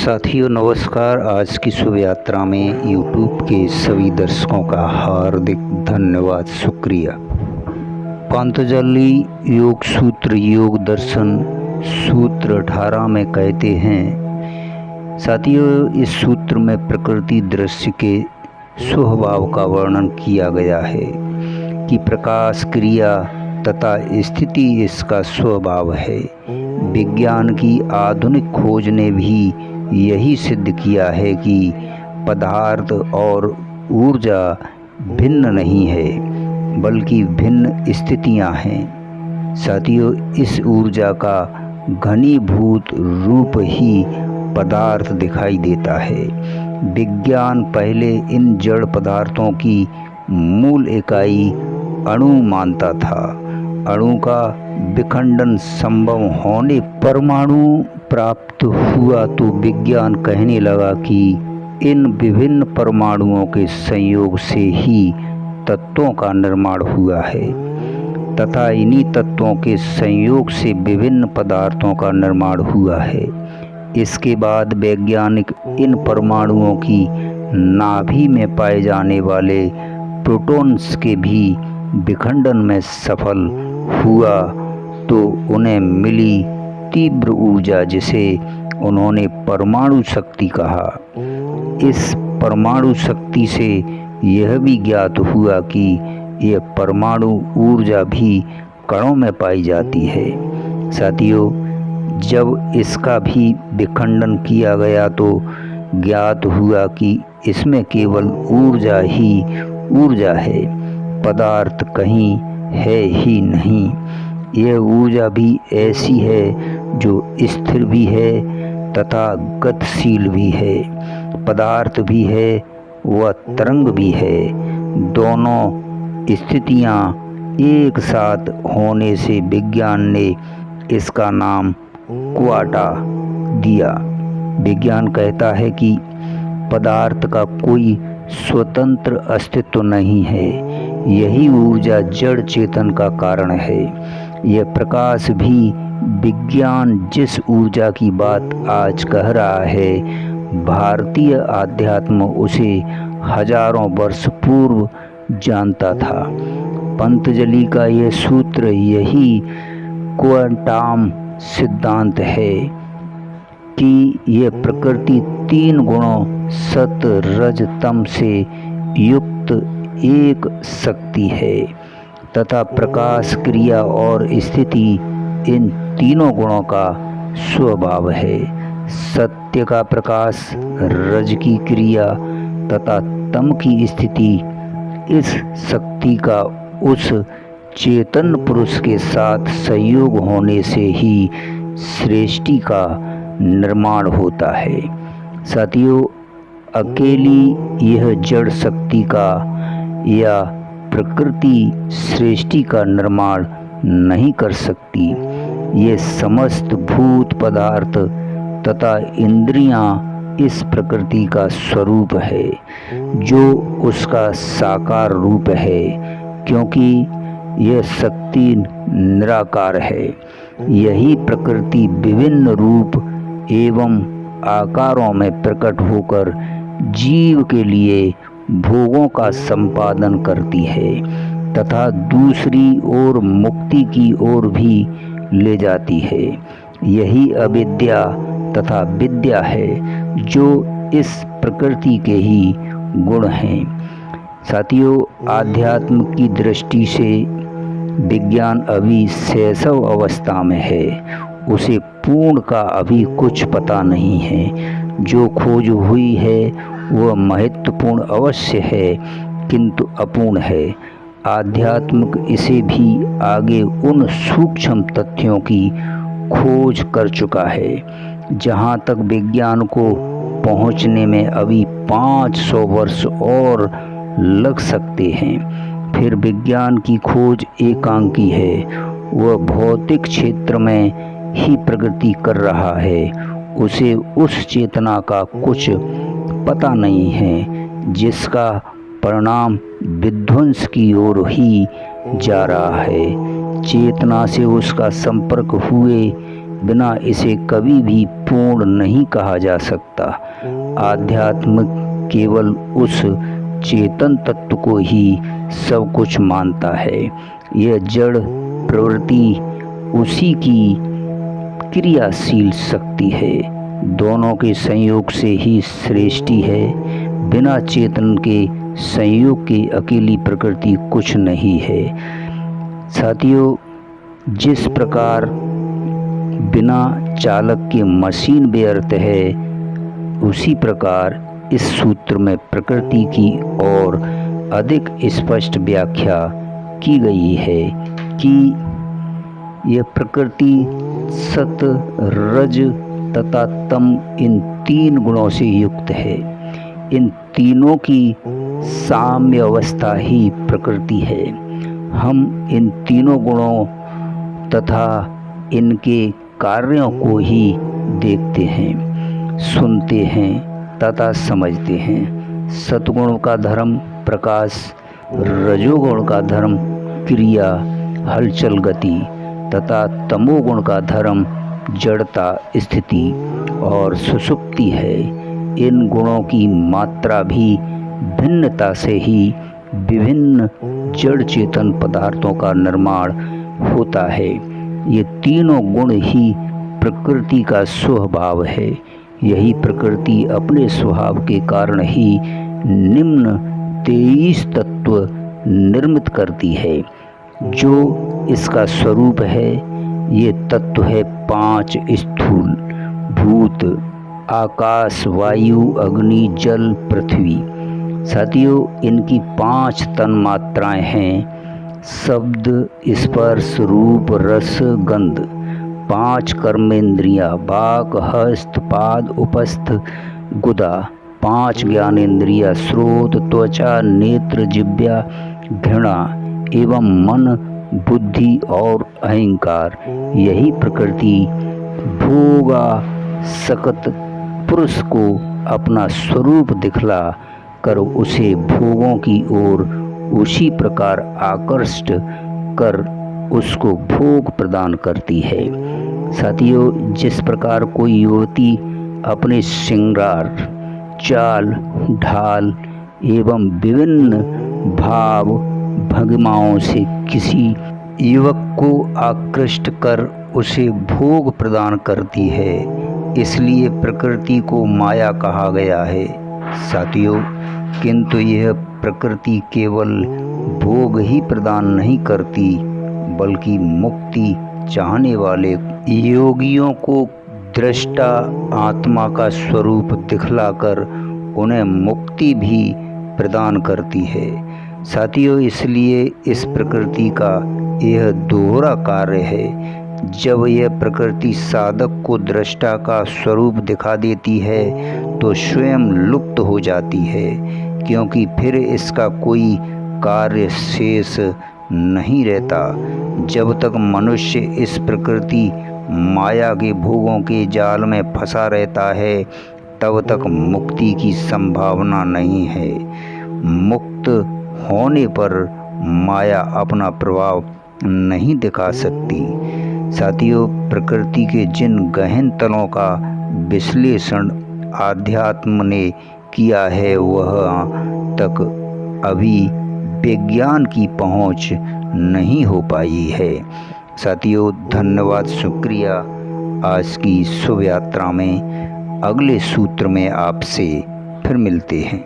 साथियों नमस्कार। आज की शुभ यात्रा में YouTube के सभी दर्शकों का हार्दिक धन्यवाद, शुक्रिया। पतंजलि योग सूत्र योग दर्शन सूत्र 18 में कहते हैं, साथियों इस सूत्र में प्रकृति दृश्य के स्वभाव का वर्णन किया गया है कि प्रकाश, क्रिया तथा स्थिति इसका स्वभाव है। विज्ञान की आधुनिक खोज ने भी यही सिद्ध किया है कि पदार्थ और ऊर्जा भिन्न नहीं है बल्कि भिन्न स्थितियां हैं। साथियों इस ऊर्जा का घनीभूत रूप ही पदार्थ दिखाई देता है। विज्ञान पहले इन जड़ पदार्थों की मूल इकाई अणु मानता था। अणु का विखंडन संभव होने परमाणु प्राप्त हुआ तो विज्ञान कहने लगा कि इन विभिन्न परमाणुओं के संयोग से ही तत्वों का निर्माण हुआ है तथा इन्हीं तत्वों के संयोग से विभिन्न पदार्थों का निर्माण हुआ है। इसके बाद वैज्ञानिक इन परमाणुओं की नाभि में पाए जाने वाले प्रोटॉन्स के भी विखंडन में सफल हुआ तो उन्हें मिली तीव्र ऊर्जा, जिसे उन्होंने परमाणु शक्ति कहा। इस परमाणु शक्ति से यह भी ज्ञात हुआ कि यह परमाणु ऊर्जा भी कणों में पाई जाती है। साथियों जब इसका भी विखंडन किया गया तो ज्ञात हुआ कि इसमें केवल ऊर्जा ही ऊर्जा है, पदार्थ कहीं है ही नहीं। यह ऊर्जा भी ऐसी है जो स्थिर भी है तथा गतिशील भी है, पदार्थ भी है व तरंग भी है। दोनों स्थितियां एक साथ होने से विज्ञान ने इसका नाम क्वांटा दिया। विज्ञान कहता है कि पदार्थ का कोई स्वतंत्र अस्तित्व नहीं है, यही ऊर्जा जड़ चेतन का कारण है। यह प्रकाश भी विज्ञान जिस ऊर्जा की बात आज कह रहा है, भारतीय आध्यात्म उसे हजारों वर्ष पूर्व जानता था। पतंजलि का यह सूत्र यही क्वांटम सिद्धांत है कि यह प्रकृति 3 गुणों सत रज तम से युक्त एक शक्ति है तथा प्रकाश, क्रिया और स्थिति इन तीनों गुणों का स्वभाव है। सत्य का प्रकाश, रज की क्रिया तथा तम की स्थिति इस शक्ति का उस चेतन पुरुष के साथ संयोग होने से ही सृष्टि का निर्माण होता है। साथियों अकेली यह जड़ शक्ति का या प्रकृति सृष्टि का निर्माण नहीं कर सकती। ये समस्त भूत पदार्थ तथा इंद्रियां इस प्रकृति का स्वरूप है जो उसका साकार रूप है, क्योंकि यह शक्ति निराकार है। यही प्रकृति विभिन्न रूप एवं आकारों में प्रकट होकर जीव के लिए भोगों का संपादन करती है तथा दूसरी ओर मुक्ति की ओर भी ले जाती है। यही अविद्या तथा विद्या है जो इस प्रकृति के ही गुण हैं। साथियों आध्यात्म की दृष्टि से विज्ञान अभी शैशव अवस्था में है, उसे पूर्ण का अभी कुछ पता नहीं है। जो खोज हुई है वह महत्वपूर्ण अवश्य है किंतु अपूर्ण है। आध्यात्म इसे भी आगे उन सूक्ष्म तथ्यों की खोज कर चुका है जहाँ तक विज्ञान को पहुँचने में अभी 500 वर्ष और लग सकते हैं। फिर विज्ञान की खोज एकांकी है, वह भौतिक क्षेत्र में ही प्रगति कर रहा है। उसे उस चेतना का कुछ पता नहीं है जिसका परिणाम विध्वंस की ओर ही जा रहा है। चेतना से उसका संपर्क हुए बिना इसे कभी भी पूर्ण नहीं कहा जा सकता। आध्यात्म केवल उस चेतन तत्व को ही सब कुछ मानता है। यह जड़ प्रवृत्ति उसी की क्रियाशील शक्ति है। दोनों के संयोग से ही सृष्टि है। बिना चेतन के संयोग के अकेली प्रकृति कुछ नहीं है। साथियों, जिस प्रकार बिना चालक के मशीन व्यर्थ है, उसी प्रकार इस सूत्र में प्रकृति की और अधिक स्पष्ट व्याख्या की गई है कि यह प्रकृति सत, रज तथा तम इन तीन गुणों से युक्त है। इन तीनों की साम्य अवस्था ही प्रकृति है। हम इन तीनों गुणों तथा इनके कार्यों को ही देखते हैं, सुनते हैं तथा समझते हैं। सतगुण का धर्म प्रकाश, रजोगुण का धर्म क्रिया, हलचल, गति तथा तमोगुण का धर्म जड़ता, स्थिति और सुषुप्ति है। इन गुणों की मात्रा भी भिन्नता से ही विभिन्न जड़ चेतन पदार्थों का निर्माण होता है। ये तीनों गुण ही प्रकृति का स्वभाव है। यही प्रकृति अपने स्वभाव के कारण ही निम्न 23 तत्व निर्मित करती है, जो इसका स्वरूप है। ये तत्व है 5 स्थूल भूत, आकाश, वायु, अग्नि, जल, पृथ्वी। साथियों, इनकी 5 तन्मात्राएं हैं: शब्द, स्पर्श, रूप, रस, गंध। 5 कर्मेंद्रियां: वाक, हस्त, पाद, उपस्थ, गुदा। 5 ज्ञानेंद्रियां: श्रोत, त्वचा, नेत्र, जिह्वा, घृणा एवं मन, बुद्धि और अहंकार। यही प्रकृति भोगा सकत पुरुष को अपना स्वरूप दिखला कर उसे भोगों की ओर उसी प्रकार आकर्षित कर उसको भोग प्रदान करती है। साथियों, जिस प्रकार कोई युवती अपने श्रृंगार, चाल, ढाल एवं विभिन्न भाव भंगिमाओं से किसी युवक को आकृष्ट कर उसे भोग प्रदान करती है, इसलिए प्रकृति को माया कहा गया है। साथियों, किंतु यह प्रकृति केवल भोग ही प्रदान नहीं करती, बल्कि मुक्ति चाहने वाले योगियों को दृष्टा आत्मा का स्वरूप दिखलाकर उन्हें मुक्ति भी प्रदान करती है। साथियों, इसलिए इस प्रकृति का यह दोहरा कार्य है। जब यह प्रकृति साधक को दृष्टा का स्वरूप दिखा देती है तो स्वयं लुप्त हो जाती है, क्योंकि फिर इसका कोई कार्य शेष नहीं रहता। जब तक मनुष्य इस प्रकृति माया के भोगों के जाल में फंसा रहता है, तब तक मुक्ति की संभावना नहीं है। मुक्त होने पर माया अपना प्रभाव नहीं दिखा सकती। साथियों, प्रकृति के जिन गहन तलों का विश्लेषण आध्यात्म ने किया है, वह तक अभी विज्ञान की पहुंच नहीं हो पाई है। साथियों, धन्यवाद, शुक्रिया। आज की शुभ यात्रा में अगले सूत्र में आपसे फिर मिलते हैं।